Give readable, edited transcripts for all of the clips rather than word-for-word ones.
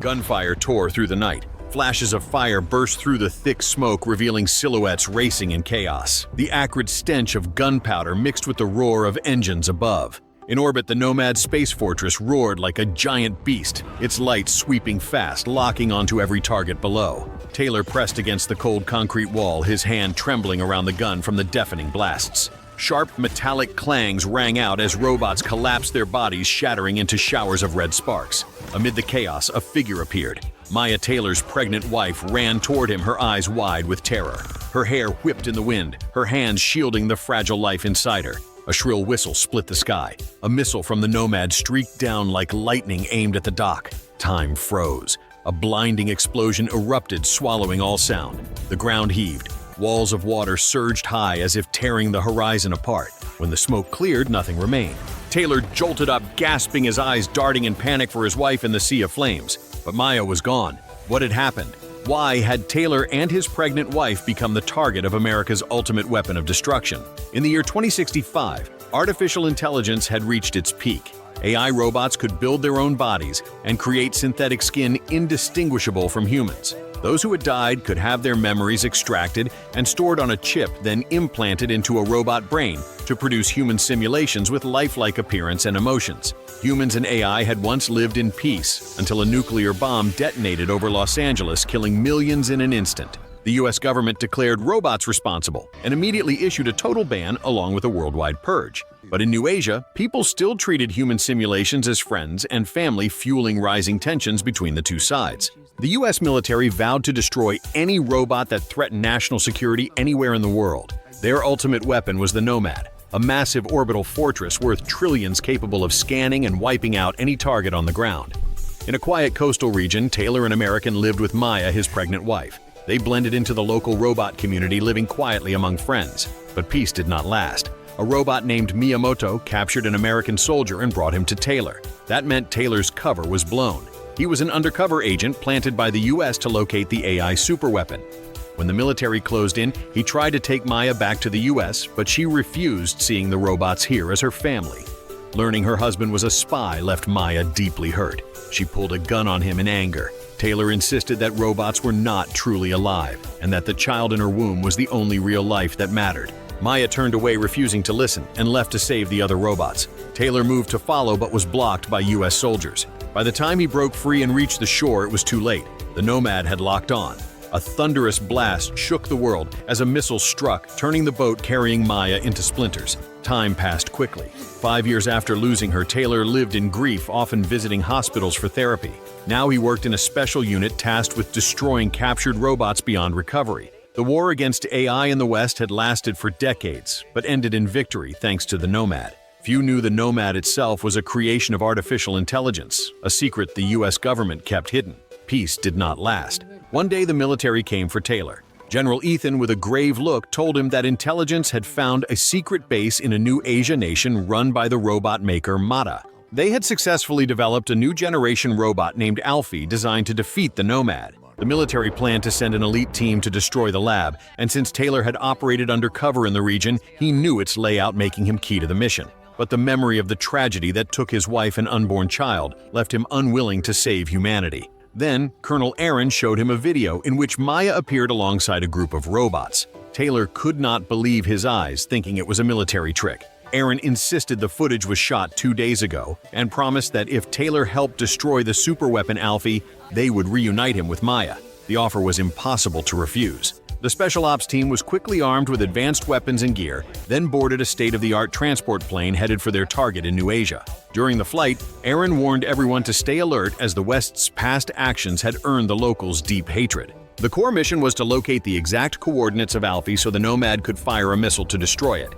Gunfire tore through the night. Flashes of fire burst through the thick smoke, revealing silhouettes racing in chaos. The acrid stench of gunpowder mixed with the roar of engines above. In orbit, the Nomad space fortress roared like a giant beast, its lights sweeping fast, locking onto every target below. Taylor pressed against the cold concrete wall, his hand trembling around the gun from the deafening blasts. Sharp metallic clangs rang out as robots collapsed, their bodies shattering into showers of red sparks. Amid the chaos, a figure appeared. Maya Taylor's pregnant wife ran toward him, her eyes wide with terror. Her hair whipped in the wind, her hands shielding the fragile life inside her. A shrill whistle split the sky. A missile from the Nomad streaked down like lightning aimed at the dock. Time froze. A blinding explosion erupted, swallowing all sound. The ground heaved. Walls of water surged high as if tearing the horizon apart. When the smoke cleared, nothing remained. Taylor jolted up, gasping, his eyes darting in panic for his wife in the sea of flames. But Maya was gone. What had happened? Why had Taylor and his pregnant wife become the target of America's ultimate weapon of destruction? In the year 2065, artificial intelligence had reached its peak. AI robots could build their own bodies and create synthetic skin indistinguishable from humans. Those who had died could have their memories extracted and stored on a chip, then implanted into a robot brain to produce human simulations with lifelike appearance and emotions. Humans and AI had once lived in peace until a nuclear bomb detonated over Los Angeles, killing millions in an instant. The US government declared robots responsible and immediately issued a total ban along with a worldwide purge. But in New Asia, people still treated human simulations as friends and family, fueling rising tensions between the two sides. The US military vowed to destroy any robot that threatened national security anywhere in the world. Their ultimate weapon was the Nomad, a massive orbital fortress worth trillions capable of scanning and wiping out any target on the ground. In a quiet coastal region, Taylor, an American, lived with Maya, his pregnant wife. They blended into the local robot community, living quietly among friends. But peace did not last. A robot named Miyamoto captured an American soldier and brought him to Taylor. That meant Taylor's cover was blown. He was an undercover agent planted by the US to locate the AI superweapon. When the military closed in, he tried to take Maya back to the US, but she refused, seeing the robots here as her family. Learning her husband was a spy left Maya deeply hurt. She pulled a gun on him in anger. Taylor insisted that robots were not truly alive, and that the child in her womb was the only real life that mattered. Maya turned away, refusing to listen, and left to save the other robots. Taylor moved to follow but was blocked by US soldiers. By the time he broke free and reached the shore, it was too late. The Nomad had locked on. A thunderous blast shook the world as a missile struck, turning the boat carrying Maya into splinters. Time passed quickly. 5 years after losing her, Taylor lived in grief, often visiting hospitals for therapy. Now he worked in a special unit tasked with destroying captured robots beyond recovery. The war against AI in the West had lasted for decades, but ended in victory thanks to the Nomad. Few knew the Nomad itself was a creation of artificial intelligence, a secret the US government kept hidden. Peace did not last. One day the military came for Taylor. General Ethan, with a grave look, told him that intelligence had found a secret base in a new Asia nation run by the robot maker Mata. They had successfully developed a new generation robot named Alfie, designed to defeat the Nomad. The military planned to send an elite team to destroy the lab, and since Taylor had operated undercover in the region, he knew its layout, making him key to the mission. But the memory of the tragedy that took his wife and unborn child left him unwilling to save humanity. Then, Colonel Aaron showed him a video in which Maya appeared alongside a group of robots. Taylor could not believe his eyes, thinking it was a military trick. Aaron insisted the footage was shot 2 days ago and promised that if Taylor helped destroy the superweapon Alfie, they would reunite him with Maya. The offer was impossible to refuse. The Special Ops team was quickly armed with advanced weapons and gear, then boarded a state-of-the-art transport plane headed for their target in New Asia. During the flight, Aaron warned everyone to stay alert as the West's past actions had earned the locals' deep hatred. The core mission was to locate the exact coordinates of Alfie so the Nomad could fire a missile to destroy it.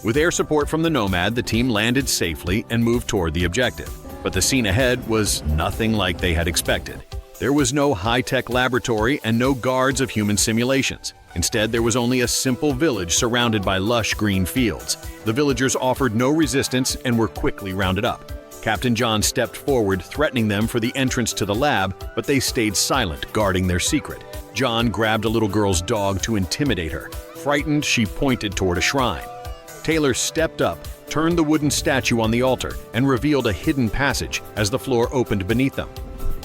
With air support from the Nomad, the team landed safely and moved toward the objective. But the scene ahead was nothing like they had expected. There was no high-tech laboratory and no guards of human simulations. Instead, there was only a simple village surrounded by lush green fields. The villagers offered no resistance and were quickly rounded up. Captain John stepped forward, threatening them for the entrance to the lab, but they stayed silent, guarding their secret. John grabbed a little girl's dog to intimidate her. Frightened, she pointed toward a shrine. Taylor stepped up, turned the wooden statue on the altar, and revealed a hidden passage as the floor opened beneath them.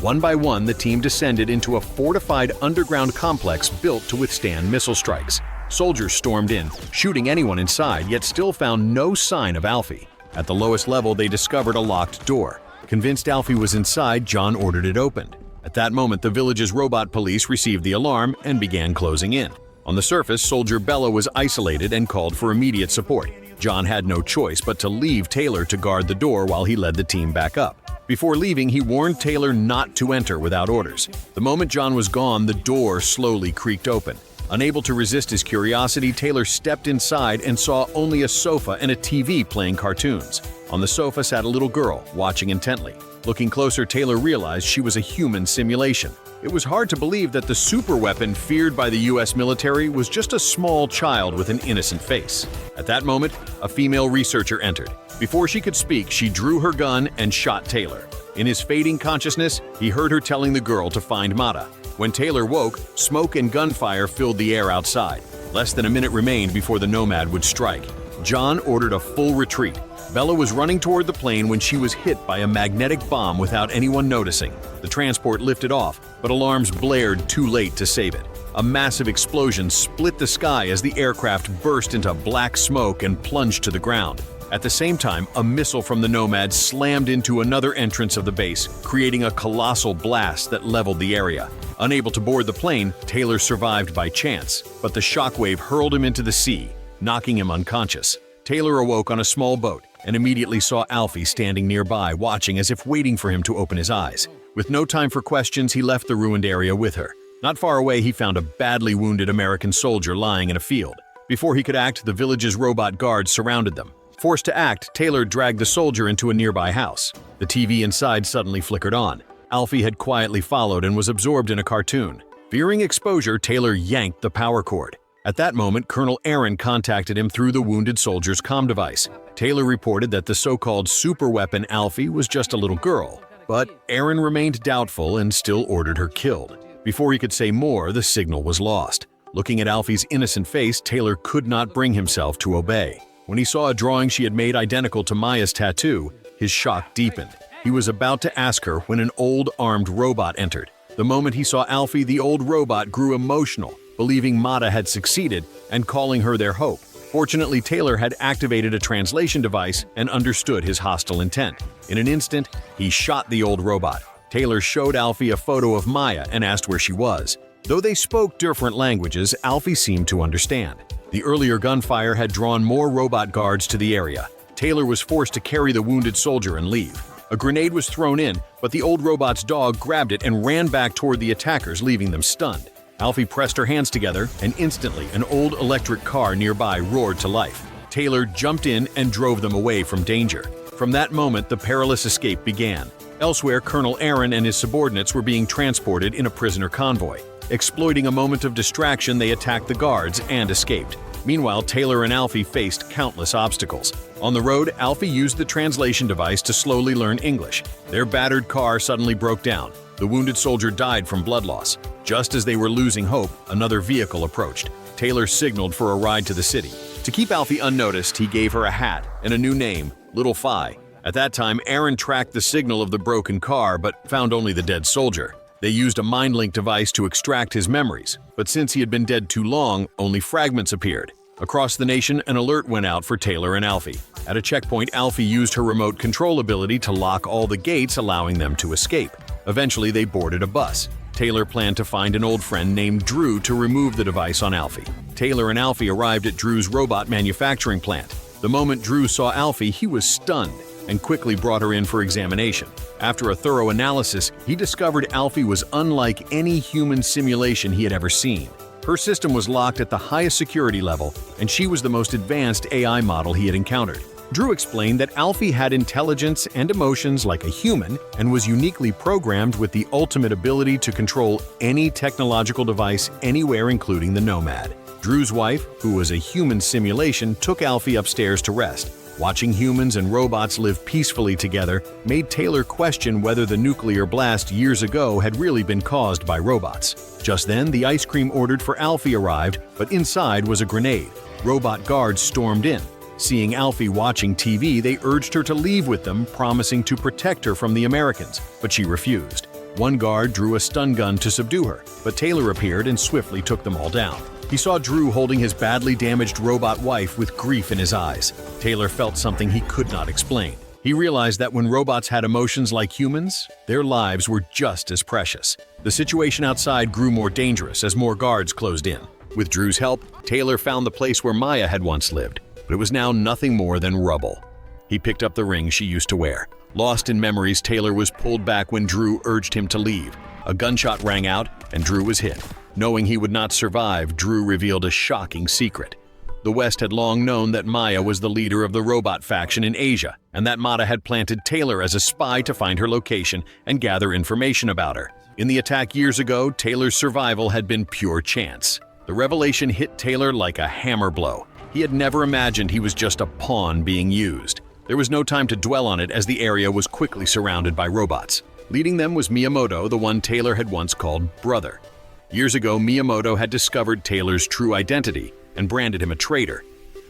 One by one, the team descended into a fortified underground complex built to withstand missile strikes. Soldiers stormed in, shooting anyone inside, yet still found no sign of Alfie. At the lowest level, they discovered a locked door. Convinced Alfie was inside, John ordered it opened. At that moment, the village's robot police received the alarm and began closing in. On the surface, Soldier Bella was isolated and called for immediate support. John had no choice but to leave Taylor to guard the door while he led the team back up. Before leaving, he warned Taylor not to enter without orders. The moment John was gone, the door slowly creaked open. Unable to resist his curiosity, Taylor stepped inside and saw only a sofa and a TV playing cartoons. On the sofa sat a little girl, watching intently. Looking closer, Taylor realized she was a human simulation. It was hard to believe that the superweapon feared by the US military was just a small child with an innocent face. At that moment, a female researcher entered. Before she could speak, she drew her gun and shot Taylor. In his fading consciousness, he heard her telling the girl to find Mata. When Taylor woke, smoke and gunfire filled the air outside. Less than a minute remained before the Nomad would strike. John ordered a full retreat. Bella was running toward the plane when she was hit by a magnetic bomb without anyone noticing. The transport lifted off, but alarms blared too late to save it. A massive explosion split the sky as the aircraft burst into black smoke and plunged to the ground. At the same time, a missile from the Nomad slammed into another entrance of the base, creating a colossal blast that leveled the area. Unable to board the plane, Taylor survived by chance, but the shockwave hurled him into the sea, knocking him unconscious. Taylor awoke on a small boat and immediately saw Alfie standing nearby, watching as if waiting for him to open his eyes. With no time for questions, he left the ruined area with her. Not far away, he found a badly wounded American soldier lying in a field. Before he could act, the village's robot guards surrounded them. Forced to act, Taylor dragged the soldier into a nearby house. The TV inside suddenly flickered on. Alfie had quietly followed and was absorbed in a cartoon. Fearing exposure, Taylor yanked the power cord. At that moment, Colonel Aaron contacted him through the wounded soldier's comm device. Taylor reported that the so-called superweapon Alfie was just a little girl, but Aaron remained doubtful and still ordered her killed. Before he could say more, the signal was lost. Looking at Alfie's innocent face, Taylor could not bring himself to obey. When he saw a drawing she had made identical to Maya's tattoo, his shock deepened. He was about to ask her when an old armed robot entered. The moment he saw Alfie, the old robot grew emotional, believing Mata had succeeded and calling her their hope. Fortunately, Taylor had activated a translation device and understood his hostile intent. In an instant, he shot the old robot. Taylor showed Alfie a photo of Maya and asked where she was. Though they spoke different languages, Alfie seemed to understand. The earlier gunfire had drawn more robot guards to the area. Taylor was forced to carry the wounded soldier and leave. A grenade was thrown in, but the old robot's dog grabbed it and ran back toward the attackers, leaving them stunned. Alfie pressed her hands together, and instantly an old electric car nearby roared to life. Taylor jumped in and drove them away from danger. From that moment, the perilous escape began. Elsewhere, Colonel Aaron and his subordinates were being transported in a prisoner convoy. Exploiting a moment of distraction, they attacked the guards and escaped. Meanwhile, Taylor and Alfie faced countless obstacles. On the road, Alfie used the translation device to slowly learn English. Their battered car suddenly broke down. The wounded soldier died from blood loss. Just as they were losing hope, another vehicle approached. Taylor signaled for a ride to the city. To keep Alfie unnoticed, he gave her a hat and a new name, Little Fi. At that time, Aaron tracked the signal of the broken car but found only the dead soldier. They used a mind-link device to extract his memories, but since he had been dead too long, only fragments appeared. Across the nation, an alert went out for Taylor and Alfie. At a checkpoint, Alfie used her remote control ability to lock all the gates, allowing them to escape. Eventually, they boarded a bus. Taylor planned to find an old friend named Drew to remove the device on Alfie. Taylor and Alfie arrived at Drew's robot manufacturing plant. The moment Drew saw Alfie, he was stunned and quickly brought her in for examination. After a thorough analysis, he discovered Alfie was unlike any human simulation he had ever seen. Her system was locked at the highest security level, and she was the most advanced AI model he had encountered. Drew explained that Alfie had intelligence and emotions like a human and was uniquely programmed with the ultimate ability to control any technological device anywhere, including the Nomad. Drew's wife, who was a human simulation, took Alfie upstairs to rest. Watching humans and robots live peacefully together made Taylor question whether the nuclear blast years ago had really been caused by robots. Just then, the ice cream ordered for Alfie arrived, but inside was a grenade. Robot guards stormed in. Seeing Alfie watching TV, they urged her to leave with them, promising to protect her from the Americans, but she refused. One guard drew a stun gun to subdue her, but Taylor appeared and swiftly took them all down. He saw Drew holding his badly damaged robot wife with grief in his eyes. Taylor felt something he could not explain. He realized that when robots had emotions like humans, their lives were just as precious. The situation outside grew more dangerous as more guards closed in. With Drew's help, Taylor found the place where Maya had once lived, but it was now nothing more than rubble. He picked up the ring she used to wear. Lost in memories, Taylor was pulled back when Drew urged him to leave. A gunshot rang out, and Drew was hit. Knowing he would not survive, Drew revealed a shocking secret. The West had long known that Maya was the leader of the robot faction in Asia, and that Mata had planted Taylor as a spy to find her location and gather information about her. In the attack years ago, Taylor's survival had been pure chance. The revelation hit Taylor like a hammer blow. He had never imagined he was just a pawn being used. There was no time to dwell on it as the area was quickly surrounded by robots. Leading them was Miyamoto, the one Taylor had once called brother. Years ago, Miyamoto had discovered Taylor's true identity and branded him a traitor.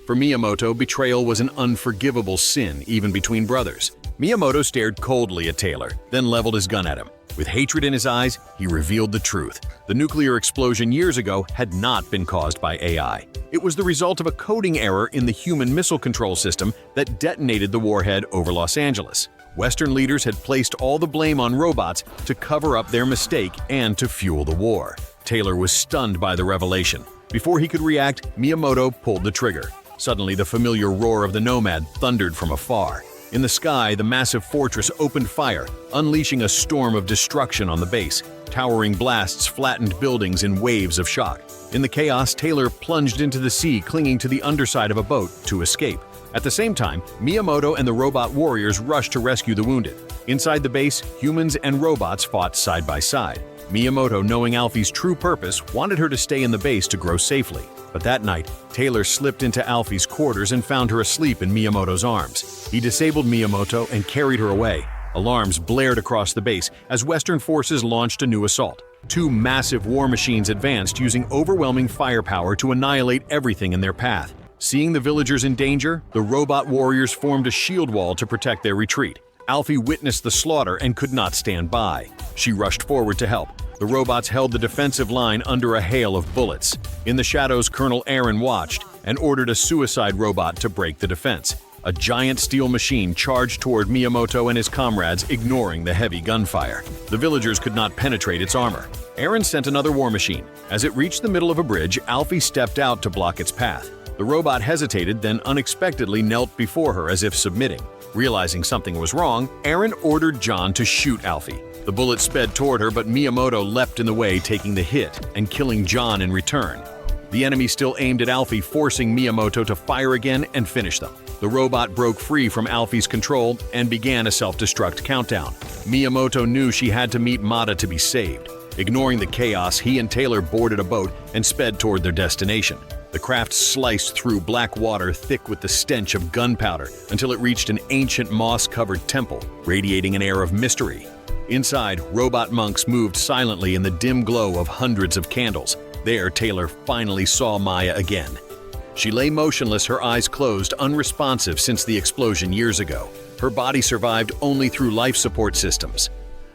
For Miyamoto, betrayal was an unforgivable sin, even between brothers. Miyamoto stared coldly at Taylor, then leveled his gun at him. With hatred in his eyes, he revealed the truth. The nuclear explosion years ago had not been caused by AI. It was the result of a coding error in the human missile control system that detonated the warhead over Los Angeles. Western leaders had placed all the blame on robots to cover up their mistake and to fuel the war. Taylor was stunned by the revelation. Before he could react, Miyamoto pulled the trigger. Suddenly, the familiar roar of the Nomad thundered from afar. In the sky, the massive fortress opened fire, unleashing a storm of destruction on the base. Towering blasts flattened buildings in waves of shock. In the chaos, Taylor plunged into the sea, clinging to the underside of a boat to escape. At the same time, Miyamoto and the robot warriors rushed to rescue the wounded. Inside the base, humans and robots fought side by side. Miyamoto, knowing Alfie's true purpose, wanted her to stay in the base to grow safely. But that night, Taylor slipped into Alfie's quarters and found her asleep in Miyamoto's arms. He disabled Miyamoto and carried her away. Alarms blared across the base as Western forces launched a new assault. Two massive war machines advanced, using overwhelming firepower to annihilate everything in their path. Seeing the villagers in danger, the robot warriors formed a shield wall to protect their retreat. Alfie witnessed the slaughter and could not stand by. She rushed forward to help. The robots held the defensive line under a hail of bullets. In the shadows, Colonel Aaron watched and ordered a suicide robot to break the defense. A giant steel machine charged toward Miyamoto and his comrades, ignoring the heavy gunfire. The villagers could not penetrate its armor. Aaron sent another war machine. As it reached the middle of a bridge, Alfie stepped out to block its path. The robot hesitated, then unexpectedly knelt before her as if submitting. Realizing something was wrong, Aaron ordered John to shoot Alfie. The bullet sped toward her, but Miyamoto leapt in the way, taking the hit and killing John in return. The enemy still aimed at Alfie, forcing Miyamoto to fire again and finish them. The robot broke free from Alfie's control and began a self-destruct countdown. Miyamoto knew she had to meet Mata to be saved. Ignoring the chaos, he and Taylor boarded a boat and sped toward their destination. The craft sliced through black water thick with the stench of gunpowder until it reached an ancient moss-covered temple, radiating an air of mystery. Inside, robot monks moved silently in the dim glow of hundreds of candles. There, Taylor finally saw Maya again. She lay motionless, her eyes closed, unresponsive since the explosion years ago. Her body survived only through life support systems.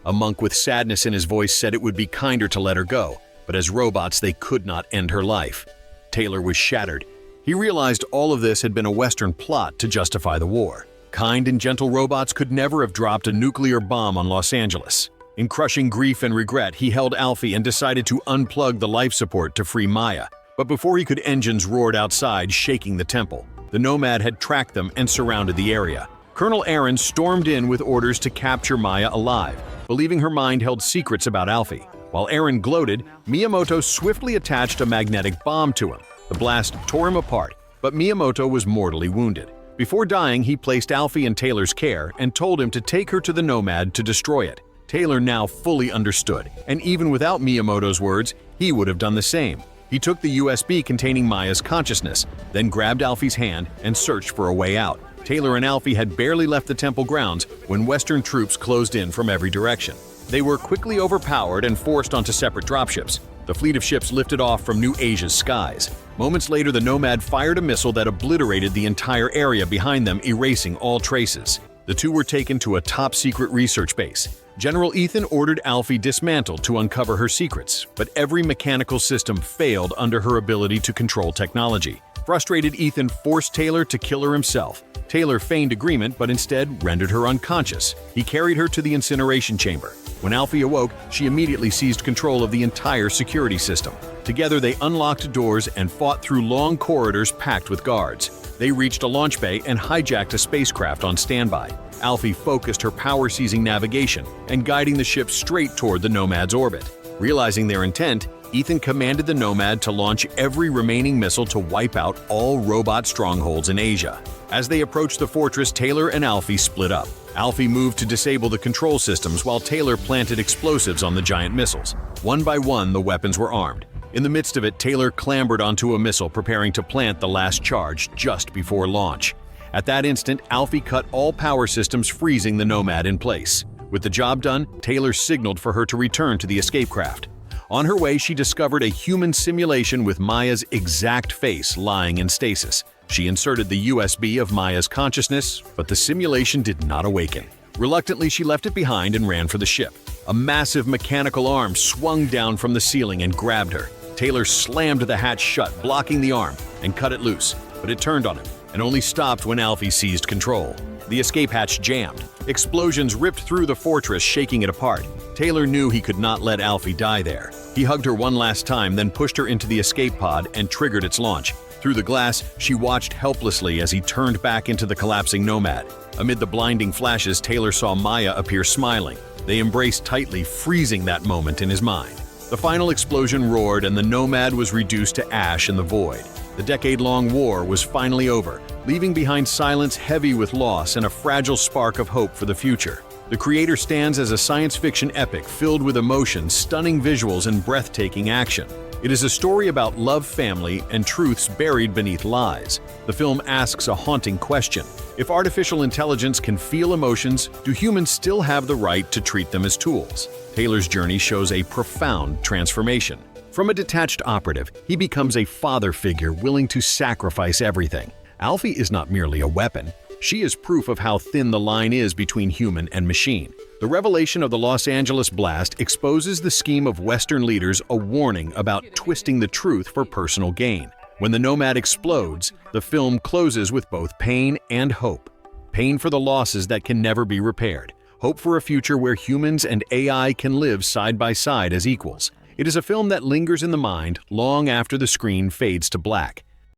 A monk with sadness in his voice said it would be kinder to let her go, but as robots, they could not end her life. Taylor was shattered. He realized all of this had been a Western plot to justify the war. Kind and gentle robots could never have dropped a nuclear bomb on Los Angeles. In crushing grief and regret, he held Alfie and decided to unplug the life support to free Maya. But before he could, engines roared outside, shaking the temple. The Nomad had tracked them and surrounded the area. Colonel Aaron stormed in with orders to capture Maya alive, believing her mind held secrets about Alfie. While Aaron gloated, Miyamoto swiftly attached a magnetic bomb to him. The blast tore him apart, but Miyamoto was mortally wounded. Before dying, he placed Alfie in Taylor's care and told him to take her to the Nomad to destroy it. Taylor now fully understood, and even without Miyamoto's words, he would have done the same. He took the USB containing Maya's consciousness, then grabbed Alfie's hand and searched for a way out. Taylor and Alfie had barely left the temple grounds when Western troops closed in from every direction. They were quickly overpowered and forced onto separate dropships. The fleet of ships lifted off from New Asia's skies. Moments later, the Nomad fired a missile that obliterated the entire area behind them, erasing all traces. The two were taken to a top-secret research base. General Ethan ordered Alfie dismantled to uncover her secrets, but every mechanical system failed under her ability to control technology. Frustrated, Ethan forced Taylor to kill her himself. Taylor feigned agreement but instead rendered her unconscious. He carried her to the incineration chamber. When Alfie awoke, she immediately seized control of the entire security system. Together, they unlocked doors and fought through long corridors packed with guards. They reached a launch bay and hijacked a spacecraft on standby. Alfie focused her power-seizing navigation and guiding the ship straight toward the Nomad's orbit. Realizing their intent, Ethan commanded the Nomad to launch every remaining missile to wipe out all robot strongholds in Asia. As they approached the fortress, Taylor and Alfie split up. Alfie moved to disable the control systems while Taylor planted explosives on the giant missiles. One by one, the weapons were armed. In the midst of it, Taylor clambered onto a missile preparing to plant the last charge just before launch. At that instant, Alfie cut all power systems, freezing the Nomad in place. With the job done, Taylor signaled for her to return to the escape craft. On her way, she discovered a human simulation with Maya's exact face lying in stasis. She inserted the USB of Maya's consciousness, but the simulation did not awaken. Reluctantly, she left it behind and ran for the ship. A massive mechanical arm swung down from the ceiling and grabbed her. Taylor slammed the hatch shut, blocking the arm, and cut it loose, but it turned on him and only stopped when Alfie seized control. The escape hatch jammed. Explosions ripped through the fortress, shaking it apart. Taylor knew he could not let Alfie die there. He hugged her one last time, then pushed her into the escape pod and triggered its launch. Through the glass, she watched helplessly as he turned back into the collapsing Nomad. Amid the blinding flashes, Taylor saw Maya appear smiling. They embraced tightly, freezing that moment in his mind. The final explosion roared and the Nomad was reduced to ash in the void. The decade-long war was finally over, leaving behind silence heavy with loss and a fragile spark of hope for the future. The creator stands as a science fiction epic filled with emotion, stunning visuals, and breathtaking action. It is a story about love, family, and truths buried beneath lies. The film asks a haunting question. If artificial intelligence can feel emotions, do humans still have the right to treat them as tools? Taylor's journey shows a profound transformation. From a detached operative, he becomes a father figure willing to sacrifice everything. Alfie is not merely a weapon. She is proof of how thin the line is between human and machine. The revelation of the Los Angeles blast exposes the scheme of Western leaders, a warning about twisting the truth for personal gain. When the Nomad explodes, the film closes with both pain and hope. Pain for the losses that can never be repaired. Hope for a future where humans and AI can live side by side as equals. It is a film that lingers in the mind long after the screen fades to black.